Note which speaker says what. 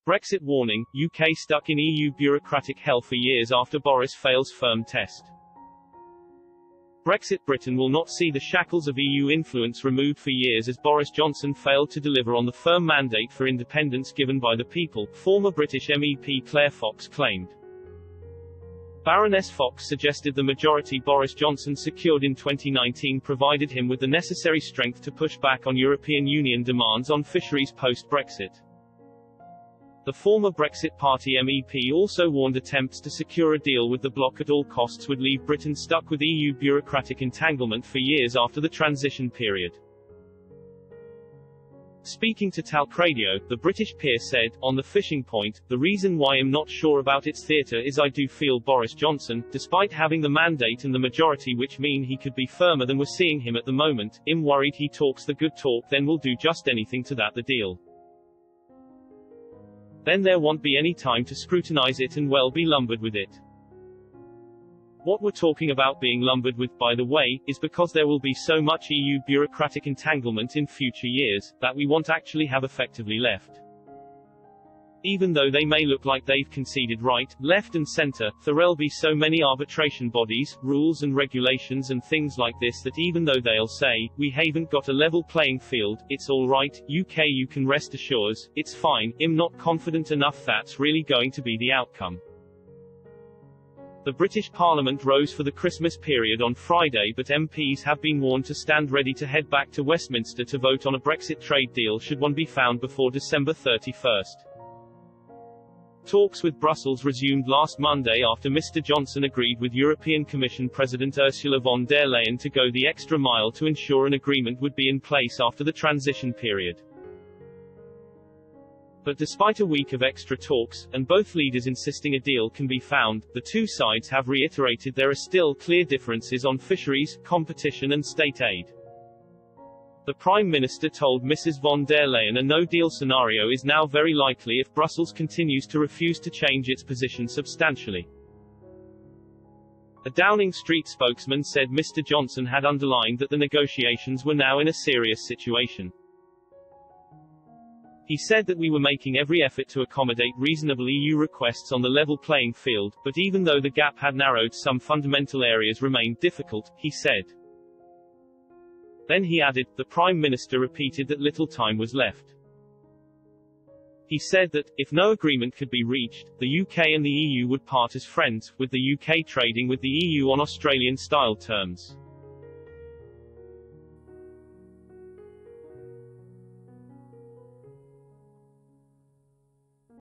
Speaker 1: Brexit warning, UK stuck in EU bureaucratic hell for years after Boris fails firm test. Brexit. Britain will not see the shackles of EU influence removed for years as Boris Johnson failed to deliver on the firm mandate for independence given by the people, former British MEP Claire Fox claimed. Baroness Fox suggested the majority Boris Johnson secured in 2019 provided him with the necessary strength to push back on European Union demands on fisheries post-Brexit. The former Brexit Party MEP also warned attempts to secure a deal with the bloc at all costs would leave Britain stuck with EU bureaucratic entanglement for years after the transition period. Speaking to Talk Radio, the British peer said, on the fishing point, the reason why I'm not sure about its theatre is I do feel Boris Johnson, despite having the mandate and the majority which mean he could be firmer than we're seeing him at the moment, I'm worried he talks the good talk then will do just anything to that the deal. Then there won't be any time to scrutinise it and well be lumbered with it. What we're talking about being lumbered with, by the way, is because there will be so much EU bureaucratic entanglement in future years, that we won't actually have effectively left. Even though they may look like they've conceded right, left and centre, there'll be so many arbitration bodies, rules and regulations and things like this that even though they'll say, we haven't got a level playing field, it's alright, UK you can rest assures, it's fine, I'm not confident enough that's really going to be the outcome. The British Parliament rose for the Christmas period on Friday but MPs have been warned to stand ready to head back to Westminster to vote on a Brexit trade deal should one be found before December 31st. Talks with Brussels resumed last Monday after Mr. Johnson agreed with European Commission President Ursula von der Leyen to go the extra mile to ensure an agreement would be in place after the transition period. But despite a week of extra talks, and both leaders insisting a deal can be found, the two sides have reiterated there are still clear differences on fisheries, competition and state aid. The Prime Minister told Mrs. von der Leyen a no-deal scenario is now very likely if Brussels continues to refuse to change its position substantially. A Downing Street spokesman said Mr. Johnson had underlined that the negotiations were now in a serious situation. He said that we were making every effort to accommodate reasonable EU requests on the level playing field, but even though the gap had narrowed, some fundamental areas remained difficult, he said. Then he added, the Prime Minister repeated that little time was left. He said that, if no agreement could be reached, the UK and the EU would part as friends, with the UK trading with the EU on Australian-style terms.